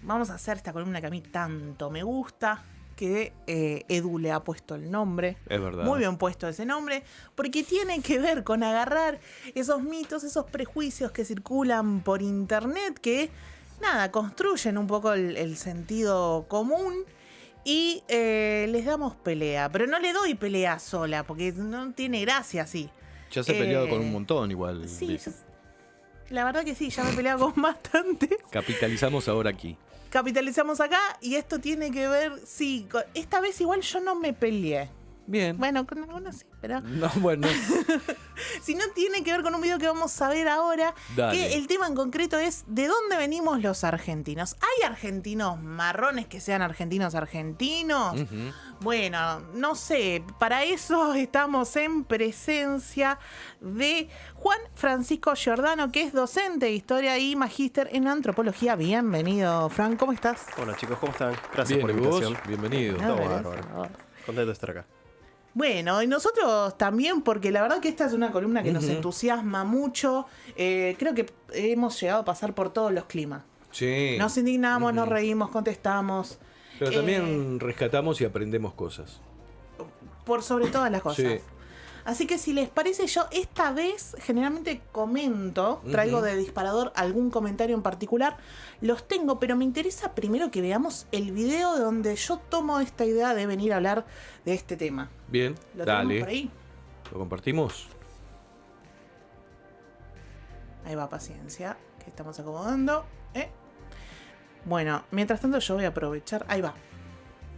Vamos a hacer esta columna que a mí tanto me gusta, que Edu le ha puesto el nombre. Es verdad. Muy bien puesto ese nombre, porque tiene que ver con agarrar esos mitos, esos prejuicios que circulan por internet, que, nada, construyen un poco el sentido común y les damos pelea. Pero no le doy pelea sola, porque no tiene gracia así. Ya se ha peleado con un montón igual. Sí, la verdad que sí, ya me he peleado con bastantes. Capitalizamos ahora aquí. Capitalizamos acá y esto tiene que ver, sí, esta vez igual yo no me peleé. Bien. Bueno, con algunos sí, pero... No, bueno. Si no, tiene que ver con un video que vamos a ver ahora. Dale. Que el tema en concreto es ¿de dónde venimos los argentinos? ¿Hay argentinos marrones que sean argentinos? Uh-huh. Bueno, no sé. Para eso estamos en presencia de Juan Francisco Giordano, que es docente de Historia y magíster en Antropología. Bienvenido, Fran. ¿Cómo estás? Hola chicos, ¿cómo están? Gracias Bien, por la ¿y vos? invitación. Bienvenido. No, Todo gracias bárbaro. a vos. Contento de estar acá. Bueno, y nosotros también, porque la verdad que esta es una columna que nos entusiasma mucho. Creo que hemos llegado a pasar por todos los climas. Sí. Nos indignamos, nos reímos, contestamos. Pero también rescatamos y aprendemos cosas. Por sobre todas las cosas. Sí. Así que si les parece, yo esta vez generalmente comento, traigo de disparador algún comentario en particular, los tengo, pero me interesa primero que veamos el video donde yo tomo esta idea de venir a hablar de este tema. Bien, ¿Lo dale. tenemos por ahí? ¿Lo compartimos? Ahí va, paciencia, que estamos acomodando. Bueno, mientras tanto yo voy a aprovechar. Ahí va.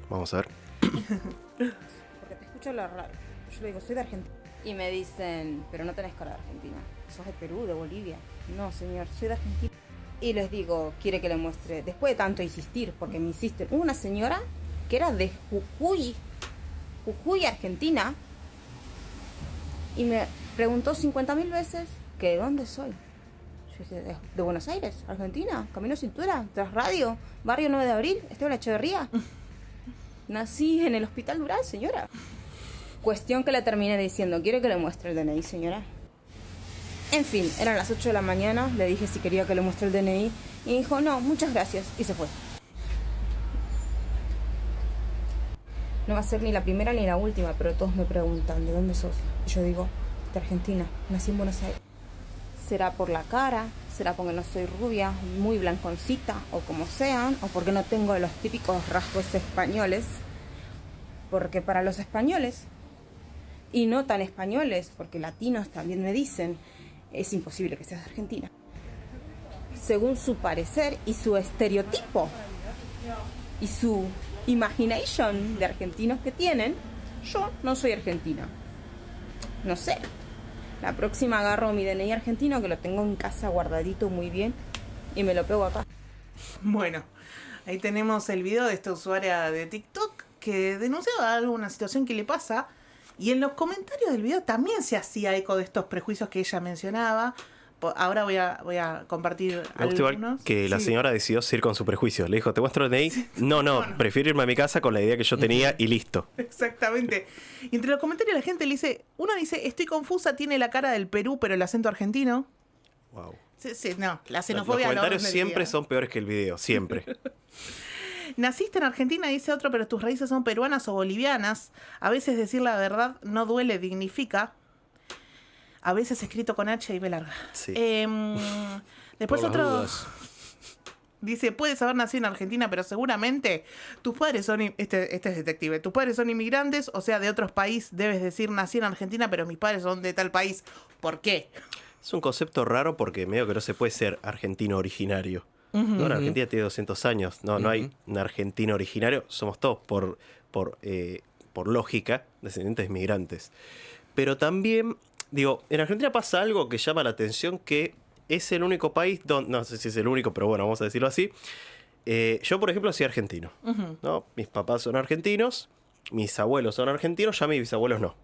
Vamos a ver. Porque te escucho hablar raro. Yo le digo, soy de Argentina. Y me dicen, pero no tenés cara de Argentina. ¿Sos de Perú, de Bolivia? No, señor, soy de Argentina. Y les digo, quiere que le muestre, después de tanto insistir, porque me insisten, hubo una señora que era de Jujuy, Argentina, y me preguntó 50.000 veces que de dónde soy. Yo dije, de Buenos Aires, Argentina, Camino Cintura, tras radio, barrio 9 de abril, Esteban Echeverría. Nací en el Hospital Dural, señora. Cuestión que le terminé diciendo, ¿quiere que le muestre el DNI, señora? En fin, eran las 8 de la mañana, le dije si quería que le muestre el DNI y dijo, no, muchas gracias, y se fue. No va a ser ni la primera ni la última, pero todos me preguntan, ¿de dónde sos? Y yo digo, de Argentina, nací en Buenos Aires. ¿Será por la cara? ¿Será porque no soy rubia, muy blanconcita, o como sean? ¿O porque no tengo los típicos rasgos españoles? Porque para los españoles, y no tan españoles, porque latinos también me dicen, es imposible que seas de Argentina. Según su parecer y su estereotipo y su imagination de argentinos que tienen, yo no soy argentina. No sé. La próxima agarro mi DNI argentino, que lo tengo en casa guardadito muy bien, y me lo pego acá. Bueno, ahí tenemos el video de esta usuaria de TikTok que denunciaba alguna situación que le pasa. Y en los comentarios del video también se hacía eco de estos prejuicios que ella mencionaba. Ahora voy a compartir Me gusta igual algunos. que la Sí. señora decidió seguir con su prejuicio. Le dijo, ¿te muestro el DNI? No, prefiero irme a mi casa con la idea que yo tenía y listo. Exactamente. Y entre los comentarios la gente le dice, uno dice, estoy confusa, tiene la cara del Perú, pero el acento argentino. Wow. Sí, no, la Los xenofobia no comentarios es siempre medida. son peores que el video, siempre. Naciste en Argentina, dice otro, pero tus raíces son peruanas o bolivianas. A veces decir la verdad no duele, dignifica. A veces escrito con H y B larga. Sí. Después Por las otro dudas. dice, puedes haber nacido en Argentina, pero seguramente tus padres son... Este es detective. Tus padres son inmigrantes, o sea, de otros países. Debes decir, nací en Argentina, pero mis padres son de tal país. ¿Por qué? Es un concepto raro porque medio que no se puede ser argentino originario. No, la Argentina tiene 200 años. No hay un argentino originario. Somos todos, por lógica, descendientes de inmigrantes. Pero también, digo, en Argentina pasa algo que llama la atención, que es el único país donde, no sé si es el único, pero bueno, vamos a decirlo así. Yo, por ejemplo, soy argentino. ¿No? Mis papás son argentinos, mis abuelos son argentinos, ya mis bisabuelos no.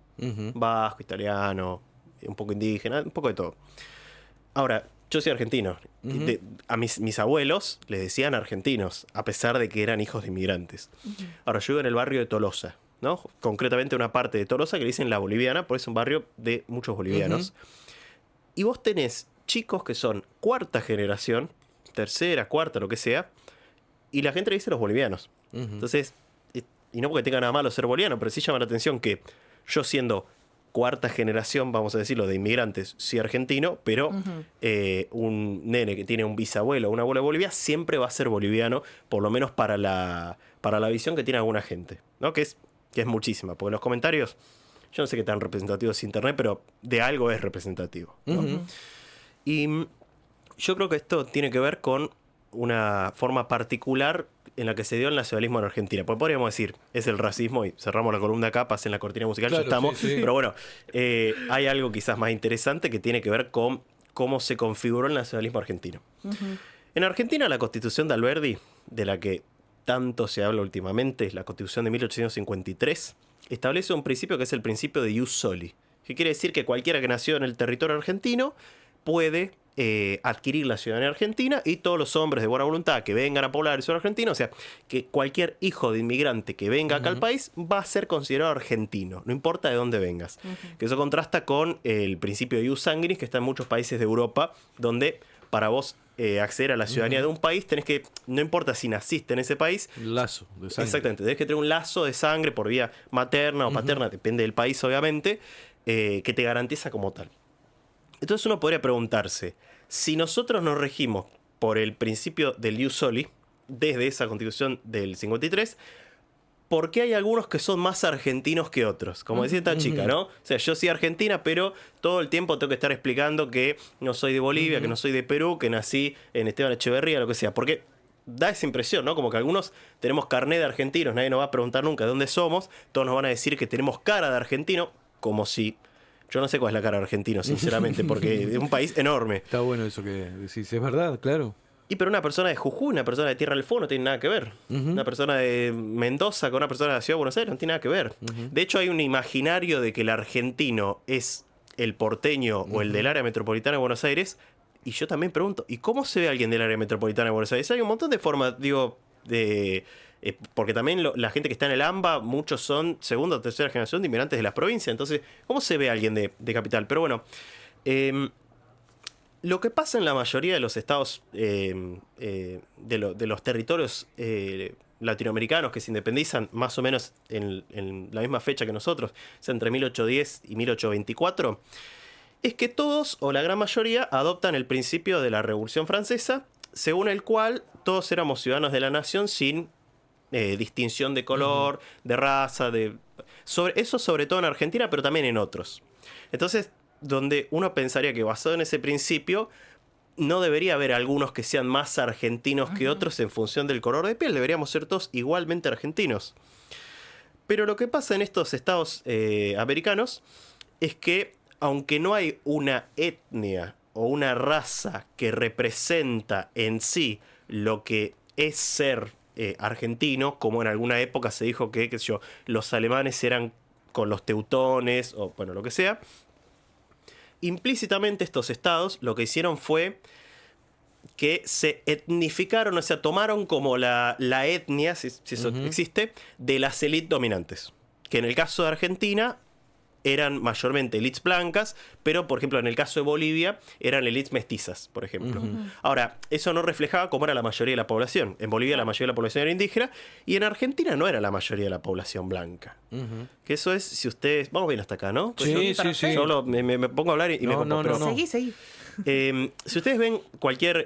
Vasco, italiano, un poco indígena, un poco de todo. Ahora, yo soy argentino. A mis abuelos les decían argentinos, a pesar de que eran hijos de inmigrantes. Ahora, yo vivo en el barrio de Tolosa, ¿no? Concretamente una parte de Tolosa que le dicen La Boliviana, por eso es un barrio de muchos bolivianos. Y vos tenés chicos que son cuarta generación, tercera, cuarta, lo que sea, y la gente le dice los bolivianos. Entonces, y no porque tenga nada malo ser boliviano, pero sí llama la atención que yo siendo cuarta generación, vamos a decirlo, de inmigrantes, sí argentino, pero un nene que tiene un bisabuelo o un abuelo de Bolivia siempre va a ser boliviano, por lo menos para la visión que tiene alguna gente, ¿no? Que es muchísima, porque los comentarios, yo no sé qué tan representativo es internet, pero de algo es representativo, ¿no? Y yo creo que esto tiene que ver con una forma particular en la que se dio el nacionalismo en Argentina. Pues podríamos decir, es el racismo, y cerramos la columna acá, pasen la cortina musical, Claro, ya estamos. sí, sí. Pero bueno, hay algo quizás más interesante que tiene que ver con cómo se configuró el nacionalismo argentino. En Argentina, la Constitución de Alberdi, de la que tanto se habla últimamente, la Constitución de 1853, establece un principio que es el principio de ius soli, que quiere decir que cualquiera que nació en el territorio argentino puede adquirir la ciudadanía argentina, y todos los hombres de buena voluntad que vengan a poblar el suelo argentino, o sea, que cualquier hijo de inmigrante que venga acá al país va a ser considerado argentino, no importa de dónde vengas. Que eso contrasta con el principio de ius sanguinis, que está en muchos países de Europa, donde para vos acceder a la ciudadanía de un país tenés que, no importa si naciste en ese país, Lazo de sangre. exactamente, tenés que tener un lazo de sangre por vía materna o paterna, depende del país obviamente, que te garantiza como tal. Entonces uno podría preguntarse, si nosotros nos regimos por el principio del ius soli, desde esa Constitución del 53, ¿por qué hay algunos que son más argentinos que otros? Como decía esta chica, ¿no? O sea, yo soy argentina, pero todo el tiempo tengo que estar explicando que no soy de Bolivia, que no soy de Perú, que nací en Esteban Echeverría, lo que sea. Porque da esa impresión, ¿no? Como que algunos tenemos carné de argentinos, nadie nos va a preguntar nunca de dónde somos, todos nos van a decir que tenemos cara de argentino, como si... Yo no sé cuál es la cara de argentino, sinceramente, porque es un país enorme. Está bueno eso que decís, es verdad, claro. Y pero una persona de Jujuy, una persona de Tierra del Fuego no tiene nada que ver. Una persona de Mendoza con una persona de la Ciudad de Buenos Aires no tiene nada que ver. De hecho, hay un imaginario de que el argentino es el porteño o el del área metropolitana de Buenos Aires. Y yo también pregunto, ¿y cómo se ve alguien del área metropolitana de Buenos Aires? Hay un montón de formas, digo, porque también la gente que está en el AMBA, muchos son segunda o tercera generación de inmigrantes de las provincias. Entonces, ¿cómo se ve alguien de capital? Pero bueno, lo que pasa en la mayoría de los estados, de los territorios latinoamericanos que se independizan más o menos en la misma fecha que nosotros, o sea, entre 1810 y 1824, es que todos, o la gran mayoría, adoptan el principio de la Revolución Francesa, según el cual todos éramos ciudadanos de la nación sin distinción de color, de raza, sobre todo en Argentina, pero también en otros. Entonces, donde uno pensaría que basado en ese principio, no debería haber algunos que sean más argentinos que otros en función del color de piel, deberíamos ser todos igualmente argentinos. Pero lo que pasa en estos estados americanos es que, aunque no hay una etnia o una raza que representa en sí lo que es ser argentino, como en alguna época se dijo que, qué sé yo, los alemanes eran con los teutones, o bueno, lo que sea, implícitamente estos estados lo que hicieron fue que se etnificaron, o sea, tomaron como la etnia, si eso existe, de las élites dominantes. Que en el caso de Argentina eran mayormente élites blancas, pero por ejemplo en el caso de Bolivia eran élites mestizas, por ejemplo. Ahora, eso no reflejaba cómo era la mayoría de la población. En Bolivia la mayoría de la población era indígena, y en Argentina no era la mayoría de la población blanca. Que eso es, si ustedes... Vamos bien hasta acá, ¿no? Sí, sí, sí. Solo me pongo a hablar y me pongo... pero- Seguí. si ustedes ven cualquier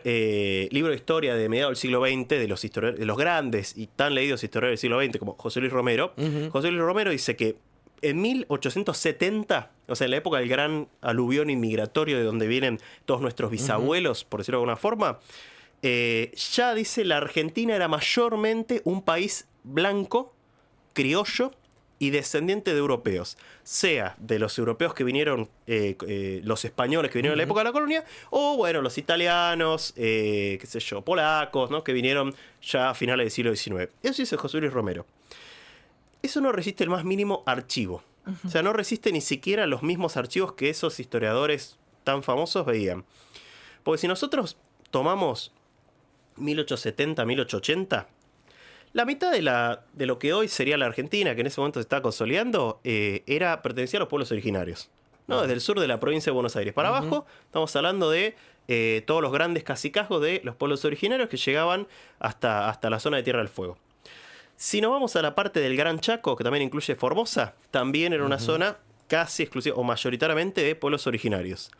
libro de historia de mediados del siglo XX, de los grandes y tan leídos historiadores del siglo XX, como José Luis Romero, José Luis Romero dice que en 1870, o sea, en la época del gran aluvión inmigratorio de donde vienen todos nuestros bisabuelos, por decirlo de alguna forma, ya dice la Argentina era mayormente un país blanco, criollo y descendiente de europeos, sea de los europeos que vinieron, los españoles que vinieron en la época de la colonia, o bueno, los italianos, qué sé yo, polacos, ¿no? Que vinieron ya a finales del siglo XIX. Eso dice José Luis Romero. Eso no resiste el más mínimo archivo. O sea, no resiste ni siquiera los mismos archivos que esos historiadores tan famosos veían. Porque si nosotros tomamos 1870, 1880, la mitad de lo que hoy sería la Argentina, que en ese momento se estaba consolidando, pertenecía a los pueblos originarios. No, desde el sur de la provincia de Buenos Aires para abajo, estamos hablando de todos los grandes cacicazgos de los pueblos originarios que llegaban hasta la zona de Tierra del Fuego. Si nos vamos a la parte del Gran Chaco, que también incluye Formosa, también era una zona casi exclusiva o mayoritariamente de pueblos originarios.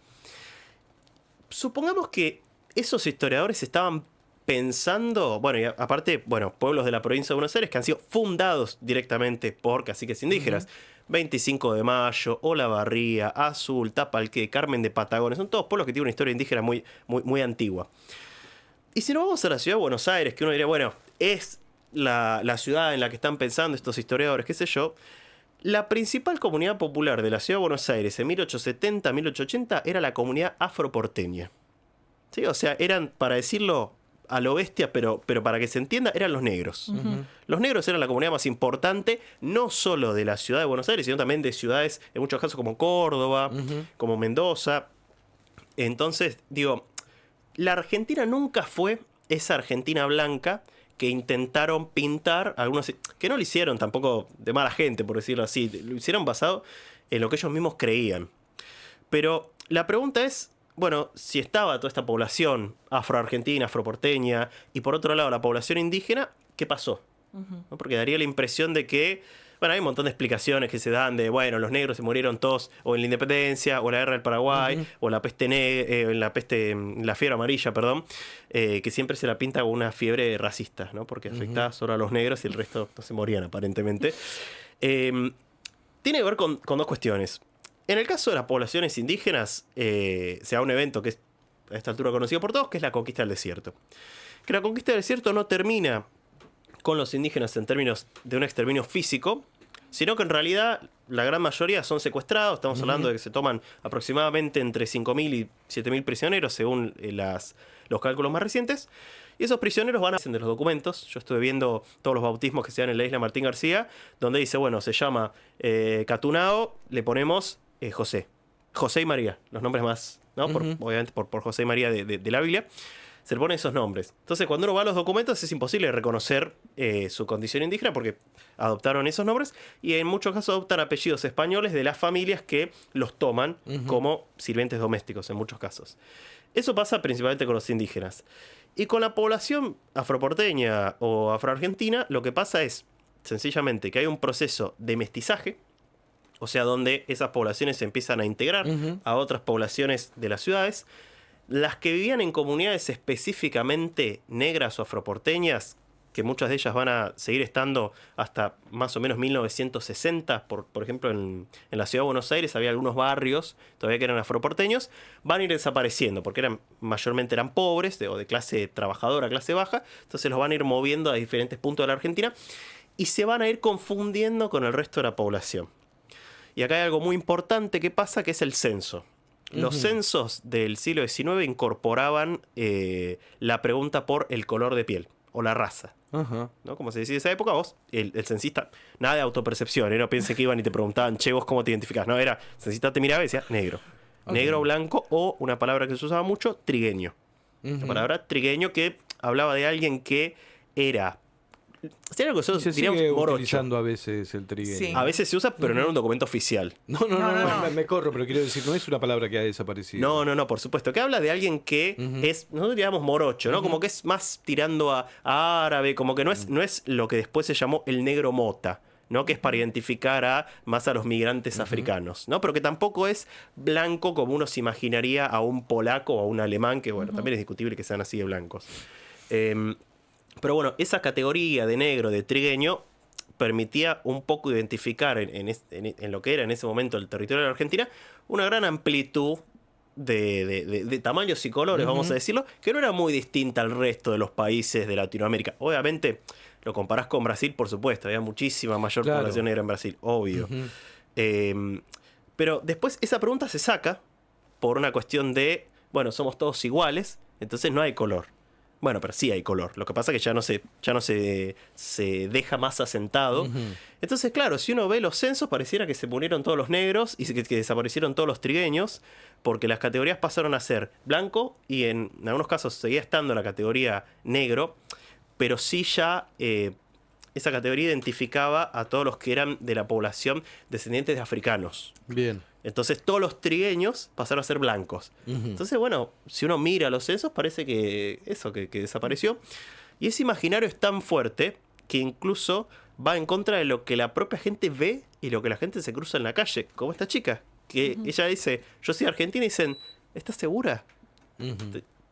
Supongamos que esos historiadores estaban pensando, bueno, y aparte, bueno, pueblos de la provincia de Buenos Aires que han sido fundados directamente por caciques indígenas. 25 de Mayo, Olavarría, Azul, Tapalqué, Carmen de Patagones, son todos pueblos que tienen una historia indígena muy antigua. Y si nos vamos a la ciudad de Buenos Aires, que uno diría, bueno, es la ciudad en la que están pensando estos historiadores, qué sé yo, la principal comunidad popular de la ciudad de Buenos Aires en 1870, 1880 era la comunidad afroporteña. ¿Sí? O sea, eran, para decirlo a lo bestia, pero para que se entienda, eran los negros. Los negros eran la comunidad más importante, no solo de la ciudad de Buenos Aires, sino también de ciudades, en muchos casos, como Córdoba, como Mendoza. Entonces, digo, la Argentina nunca fue esa Argentina blanca que intentaron pintar, algunos que no lo hicieron tampoco de mala gente, por decirlo así, lo hicieron basado en lo que ellos mismos creían. Pero la pregunta es, bueno, si estaba toda esta población afroargentina, afroporteña, y por otro lado la población indígena, ¿qué pasó? ¿No? Porque daría la impresión de que, bueno, hay un montón de explicaciones que se dan de, bueno, los negros se murieron todos o en la independencia, o en la guerra del Paraguay, o la la fiebre amarilla, perdón, que siempre se la pinta como una fiebre racista, ¿no? Porque afectaba solo a los negros y el resto no se morían aparentemente. Tiene que ver con dos cuestiones. En el caso de las poblaciones indígenas, se da un evento que es a esta altura conocido por todos, que es la conquista del desierto. Que la conquista del desierto no termina con los indígenas en términos de un exterminio físico, sino que en realidad la gran mayoría son secuestrados. Estamos hablando de que se toman aproximadamente entre 5.000 y 7.000 prisioneros, según los cálculos más recientes. Y esos prisioneros van a hacer de los documentos. Yo estuve viendo todos los bautismos que se dan en la isla Martín García, donde dice, bueno, se llama Catunao, le ponemos José y María, los nombres más, ¿no? Obviamente por José y María de la Biblia, se le ponen esos nombres. Entonces, cuando uno va a los documentos es imposible reconocer su condición indígena porque adoptaron esos nombres y en muchos casos adoptan apellidos españoles de las familias que los toman como sirvientes domésticos, en muchos casos. Eso pasa principalmente con los indígenas. Y con la población afroporteña o afroargentina, lo que pasa es sencillamente que hay un proceso de mestizaje. O sea, donde esas poblaciones se empiezan a integrar a otras poblaciones de las ciudades. Las que vivían en comunidades específicamente negras o afroporteñas, que muchas de ellas van a seguir estando hasta más o menos 1960, por ejemplo, en la ciudad de Buenos Aires había algunos barrios todavía que eran afroporteños, van a ir desapareciendo, porque mayormente eran pobres, o de clase trabajadora, clase baja, entonces los van a ir moviendo a diferentes puntos de la Argentina, y se van a ir confundiendo con el resto de la población. Y acá hay algo muy importante que pasa, que es el censo. Los censos del siglo XIX incorporaban la pregunta por el color de piel o la raza. ¿No? Como se decía en esa época, vos, el censista, nada de autopercepción. No piense que iban y te preguntaban, che, vos cómo te identificás. No, el censista te miraba y decía negro. Negro, blanco, o una palabra que se usaba mucho, trigueño. La palabra trigueño, que hablaba de alguien que era... Si algo que nosotros se diríamos sigue morocho. utilizando a veces el trigueño. Sí. A veces se usa, pero no en un documento oficial. No. Me corro, pero quiero decir, no es una palabra que ha desaparecido. No, por supuesto. Que habla de alguien que es, nosotros diríamos morocho, ¿no? Como que es más tirando a árabe, como que no es lo que después se llamó el negro mota, ¿no? Que es para identificar más a los migrantes africanos, ¿no? Pero que tampoco es blanco como uno se imaginaría a un polaco o a un alemán, que bueno, también es discutible que sean así de blancos. Pero bueno, esa categoría de negro, de trigueño, permitía un poco identificar en lo que era en ese momento el territorio de la Argentina una gran amplitud de tamaños y colores, vamos a decirlo, que no era muy distinta al resto de los países de Latinoamérica. Obviamente, lo comparás con Brasil, por supuesto, había muchísima mayor población negra en Brasil, obvio. Pero después esa pregunta se saca por una cuestión de, bueno, somos todos iguales, entonces no hay color. Bueno, pero sí hay color. Lo que pasa es que ya no se deja más asentado. Entonces, claro, si uno ve los censos, pareciera que se murieron todos los negros y que desaparecieron todos los trigueños, porque las categorías pasaron a ser blanco y en algunos casos seguía estando la categoría negro, pero sí ya esa categoría identificaba a todos los que eran de la población descendientes de africanos. Bien. Entonces todos los trigueños pasaron a ser blancos. Entonces, bueno, si uno mira los censos, parece que eso, que desapareció. Y ese imaginario es tan fuerte que incluso va en contra de lo que la propia gente ve y lo que la gente se cruza en la calle. Como esta chica, que ella dice, yo soy argentina, y dicen, ¿estás segura?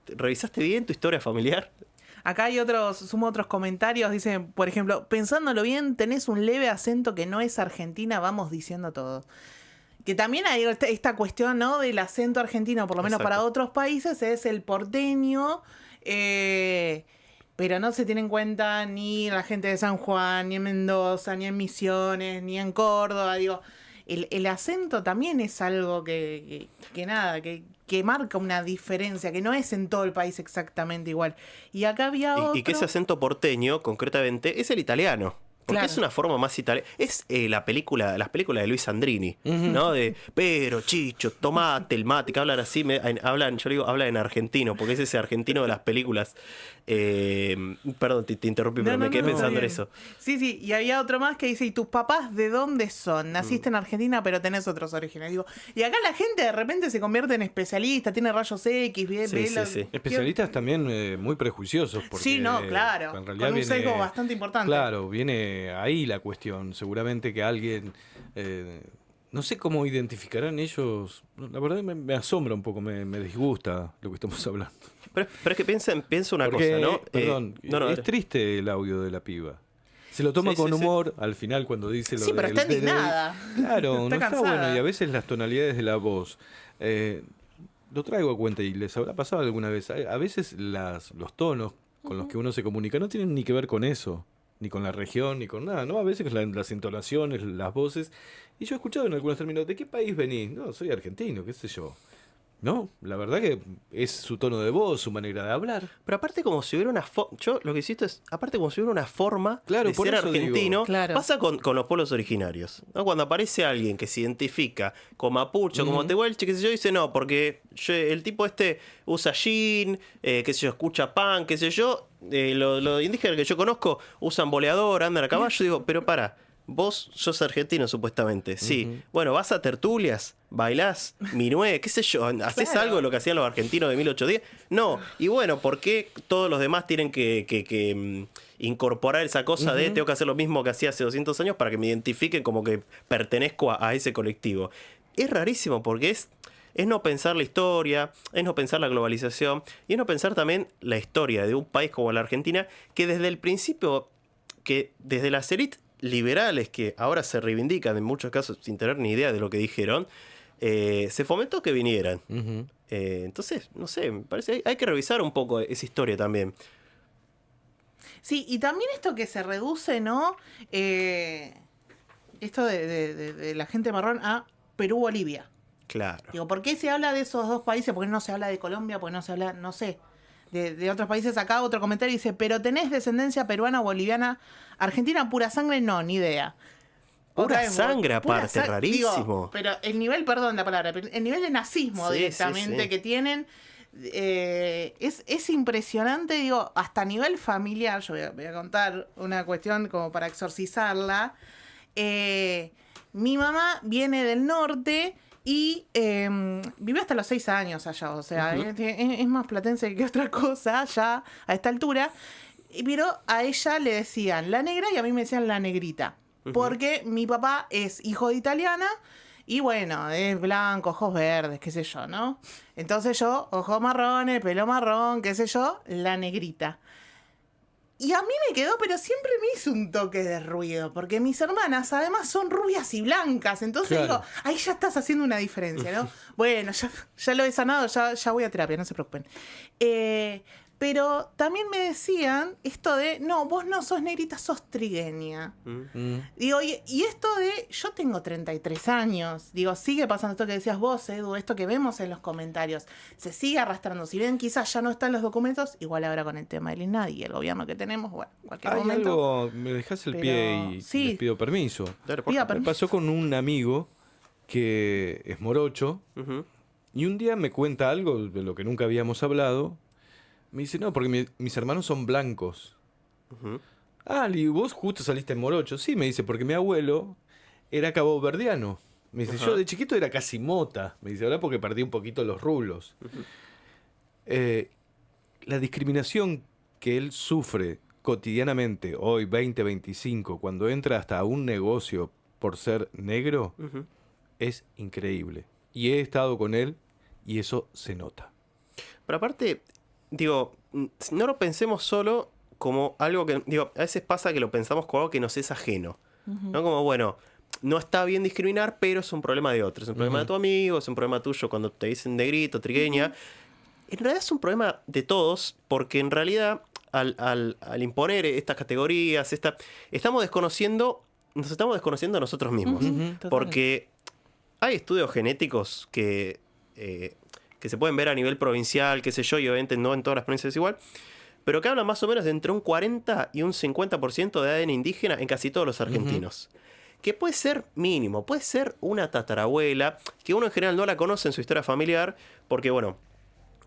¿Revisaste bien tu historia familiar? Acá hay sumo otros comentarios, dicen, por ejemplo, pensándolo bien, tenés un leve acento que no es argentina, vamos diciendo todo. Que también hay esta cuestión, ¿no? Del acento argentino, por lo menos para otros países, es el porteño, pero no se tiene en cuenta ni la gente de San Juan, ni en Mendoza, ni en Misiones, ni en Córdoba, digo. El acento también es algo que marca una diferencia, que no es en todo el país exactamente igual. Y acá había otro... Y que ese acento porteño, concretamente, es el italiano. Porque es una forma más italiana. Es las películas de Luis Sandrini, ¿no? De pero, chicho, tomate, el mate, que hablan así, yo digo, hablan en argentino, porque es ese argentino de las películas. Perdón, te interrumpí, pero me quedé pensando en eso. Sí, y había otro más que dice, ¿y tus papás de dónde son? Naciste en Argentina, pero tenés otros orígenes. Digo, y acá la gente de repente se convierte en especialista, tiene rayos X, sí. Especialistas también muy prejuiciosos. Porque, sí, no, claro. En realidad con un sesgo bastante importante. Claro, viene ahí la cuestión. Seguramente que alguien... no sé cómo identificarán ellos. La verdad me asombra un poco, me disgusta lo que estamos hablando. Pero es que piensa una Porque, cosa, ¿no? Perdón, es triste el audio de la piba. Se lo toma con humor al final cuando dice lo de... Sí, pero está indignada. Claro, no está cansada. bueno. Y a veces las tonalidades de la voz... lo traigo a cuenta y les habrá pasado alguna vez. A veces los tonos con los que uno se comunica no tienen ni que ver con eso. Ni con la región, ni con nada, ¿no? A veces las entonaciones, las voces. Y yo he escuchado en algunos términos, ¿de qué país venís? No, soy argentino, qué sé yo. No, la verdad que es su tono de voz, su manera de hablar. Pero aparte como si hubiera una forma... Yo lo que insisto es, aparte como si hubiera una forma de ser argentino, pasa con los pueblos originarios, ¿no? Cuando aparece alguien que se identifica como mapuche, como tehuelche, qué sé yo, dice, no, porque el tipo usa jean, qué sé yo, escucha punk, qué sé yo, los indígenas que yo conozco usan boleador, andan a caballo, digo, pero para... Vos sos argentino, supuestamente. Sí. Bueno, vas a tertulias, bailás, minué, qué sé yo. ¿Hacés algo de lo que hacían los argentinos de 1810? No. Y bueno, ¿por qué todos los demás tienen que incorporar esa cosa de tengo que hacer lo mismo que hacía hace 200 años para que me identifiquen como que pertenezco a ese colectivo? Es rarísimo porque es no pensar la historia, es no pensar la globalización y es no pensar también la historia de un país como la Argentina que desde el principio, que desde las élites liberales que ahora se reivindican en muchos casos sin tener ni idea de lo que dijeron, se fomentó que vinieran. Entonces, no sé, me parece hay que revisar un poco esa historia también. Sí, y también esto que se reduce, ¿no? Esto de la gente marrón a Perú-Bolivia. Claro. Digo, ¿por qué se habla de esos dos países? ¿Por qué no se habla de Colombia? ¿Por qué no se habla, no sé, de otros países? Acá otro comentario dice, pero tenés descendencia peruana o boliviana, argentina pura sangre, no, ni idea. Pura sangre aparte, rarísimo. Digo, pero el nivel, perdón la palabra, pero el nivel de nazismo directamente que tienen es impresionante, digo, hasta a nivel familiar. Yo voy a contar una cuestión como para exorcizarla. Mi mamá viene del norte y vivió hasta los 6 años allá, o sea, es más platense que otra cosa ya a esta altura. Pero a ella le decían la negra y a mí me decían la negrita. Porque mi papá es hijo de italiana y bueno, es blanco, ojos verdes, qué sé yo, ¿no? Entonces yo, ojos marrones, pelo marrón, qué sé yo, la negrita. Y a mí me quedó, pero siempre me hizo un toque de ruido, porque mis hermanas además son rubias y blancas, entonces digo, ahí ya estás haciendo una diferencia, ¿no? Bueno, ya lo he sanado, ya voy a terapia, no se preocupen. Pero también me decían esto de, no, vos no sos negrita, sos trigueña. Digo, y esto de, yo tengo 33 años, digo, sigue pasando esto que decías vos, Edu, esto que vemos en los comentarios, se sigue arrastrando. Si bien quizás ya no está en los documentos, igual ahora con el tema del INADI y el gobierno que tenemos, bueno, en cualquier momento. Algo, me dejás el pie y les pido permiso. Me pasó con un amigo que es morocho y un día me cuenta algo de lo que nunca habíamos hablado. Me dice, no, porque mis hermanos son blancos. ¿Y vos justo saliste en morocho? Sí, me dice, porque mi abuelo era caboverdiano. Me dice, Ajá. yo de chiquito era casi mota. Me dice, ahora porque perdí un poquito los rulos. La discriminación que él sufre cotidianamente, hoy 2025, cuando entra hasta un negocio por ser negro, Ujú. es increíble. Y he estado con él y eso se nota. Pero aparte, digo, no lo pensemos solo como algo que, digo, a veces pasa que lo pensamos como algo que nos es ajeno. ¿No? Como, bueno, no está bien discriminar, pero es un problema de otro. Es un problema de tu amigo, es un problema tuyo cuando te dicen negrito, trigueña. En realidad es un problema de todos, porque en realidad al imponer estas categorías, nos estamos desconociendo a nosotros mismos. Total. Porque hay estudios genéticos que se pueden ver a nivel provincial, qué sé yo, y obviamente no en todas las provincias es igual, pero que hablan más o menos de entre un 40 y un 50% de ADN indígena en casi todos los argentinos. Que puede ser mínimo, puede ser una tatarabuela, que uno en general no la conoce en su historia familiar, porque bueno,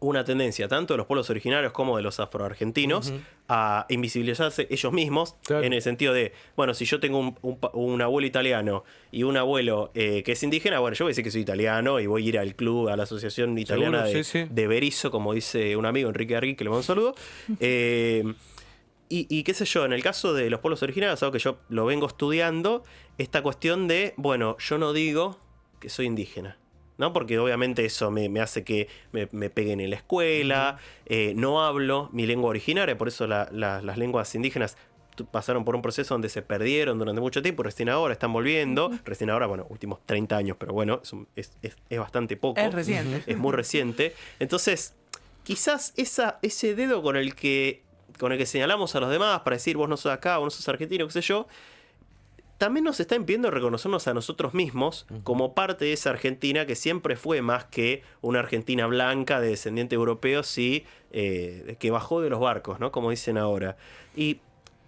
una tendencia tanto de los pueblos originarios como de los afroargentinos a invisibilizarse ellos mismos, Claro. en el sentido de, bueno, si yo tengo un abuelo italiano y un abuelo que es indígena, bueno, yo voy a decir que soy italiano y voy a ir al club, a la asociación italiana Seguro, sí. de Berizo, como dice un amigo, Enrique Arguí, que le mando un saludo. Y qué sé yo, en el caso de los pueblos originarios, algo que yo lo vengo estudiando, esta cuestión de, bueno, yo no digo que soy indígena, ¿no? Porque obviamente eso me hace que me peguen en la escuela, no hablo mi lengua originaria, por eso las lenguas indígenas pasaron por un proceso donde se perdieron durante mucho tiempo, recién ahora están volviendo, recién ahora, bueno, últimos 30 años, pero bueno, es bastante poco. Es reciente. Es muy reciente. Entonces, quizás ese dedo con el que señalamos a los demás para decir vos no sos acá, vos no sos argentino, qué sé yo, también nos está impidiendo reconocernos a nosotros mismos como parte de esa Argentina que siempre fue más que una Argentina blanca de descendientes europeos y que bajó de los barcos, ¿no? Como dicen ahora. Y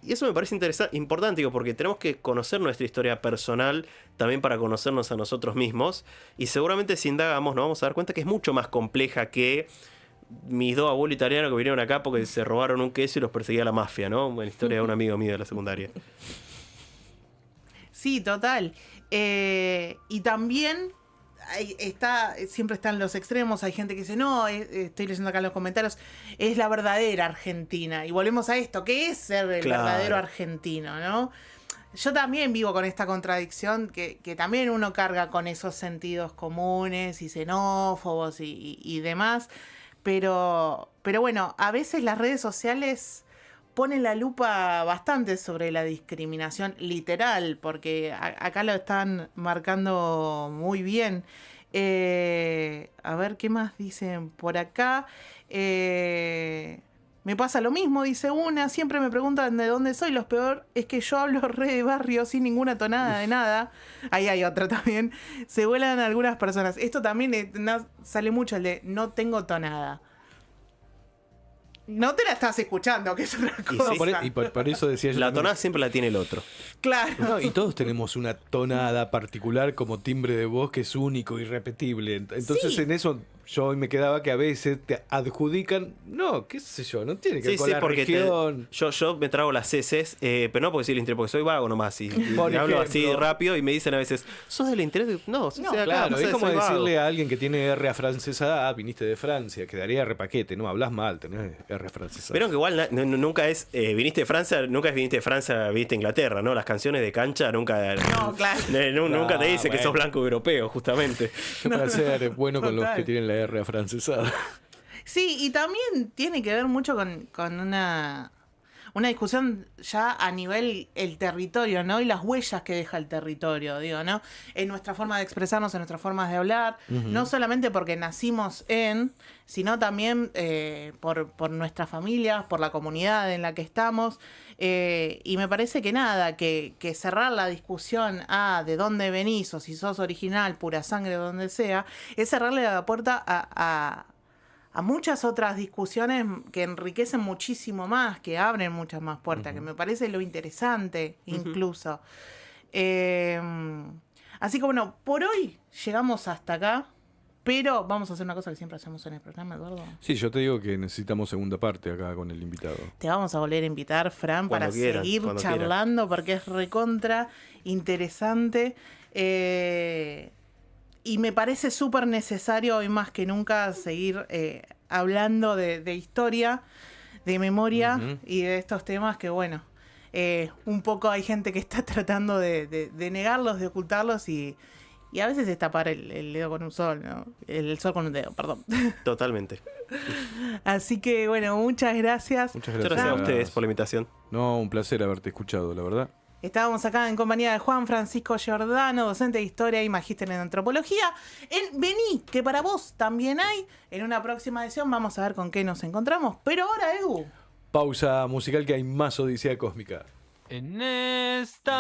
eso me parece importante, digo, porque tenemos que conocer nuestra historia personal también para conocernos a nosotros mismos. Y seguramente si indagamos nos vamos a dar cuenta que es mucho más compleja que mis dos abuelos italianos que vinieron acá porque se robaron un queso y los perseguía la mafia, ¿no? Una historia de un amigo mío de la secundaria. Sí, total. Y también siempre están los extremos. Hay gente que dice, no, estoy leyendo acá en los comentarios, es la verdadera Argentina. Y volvemos a esto, ¿qué es ser el Claro. verdadero argentino, no? Yo también vivo con esta contradicción que también uno carga con esos sentidos comunes y xenófobos y demás. Pero bueno, a veces las redes sociales ponen la lupa bastante sobre la discriminación literal, porque acá lo están marcando muy bien. A ver, ¿qué más dicen por acá? Me pasa lo mismo, dice una, siempre me preguntan de dónde soy, lo peor es que yo hablo re de barrio sin ninguna tonada de nada. Ahí hay otra también. Se vuelan algunas personas. Esto también sale mucho, el de no tengo tonada. No te la estás escuchando, que es otra Y cosa. sí. Por eso decía yo. La también. tonada siempre la tiene el otro. Claro. No, y todos tenemos una tonada particular como timbre de voz que es único, irrepetible. Entonces Sí. en eso yo hoy me quedaba que a veces te adjudican, no, qué sé yo, no tiene que ver Sí, con sí, la porque región. yo me trago las heces, pero no porque soy del interior, porque soy vago nomás. Y Por hablo así ejemplo. rápido y me dicen a veces, ¿sos del interior? No, soy No, de acá. Claro, no sé, es como soy vago. decirle a alguien que tiene R afrancesada, ah, viniste de Francia, quedaría R paquete, no, hablas mal, tenés R afrancesada. Pero que igual nunca es, viniste de Francia, nunca es viniste de Francia, viniste de Inglaterra, ¿no? Las canciones de cancha nunca... No, claro. Nunca te dice que bueno. sos blanco europeo, justamente. Para ser bueno con los total. que tienen la R afrancesada. Sí, y también tiene que ver mucho con una discusión ya a nivel el territorio, ¿no? Y las huellas que deja el territorio, digo, ¿no? En nuestra forma de expresarnos, en nuestras formas de hablar, no solamente porque nacimos sino también por nuestras familias, por la comunidad en la que estamos. Y me parece que nada, que cerrar la discusión a de dónde venís o si sos original, pura sangre, donde sea, es cerrarle la puerta a muchas otras discusiones que enriquecen muchísimo más, que abren muchas más puertas, que me parece lo interesante incluso. Así que bueno, por hoy llegamos hasta acá, pero vamos a hacer una cosa que siempre hacemos en el programa, Eduardo. Sí, yo te digo que necesitamos segunda parte acá con el invitado. Te vamos a volver a invitar, Fran, Cuando para quieran, seguir cuando charlando, porque es recontra interesante. Y me parece súper necesario hoy más que nunca seguir hablando de historia, de memoria y de estos temas que, bueno, un poco hay gente que está tratando de negarlos, de ocultarlos y a veces es tapar el dedo con un sol, ¿no? El sol con un dedo, perdón. Totalmente. Así que, bueno, muchas gracias. Muchas Muchas gracias a ustedes por la invitación. No, un placer haberte escuchado, la verdad. Estábamos acá en compañía de Juan Francisco Giordano, docente de Historia y magíster en Antropología. En Vení, que para vos también hay. En una próxima edición vamos a ver con qué nos encontramos. Pero ahora, Edu. Pausa musical que hay más Odisea Cósmica. En esta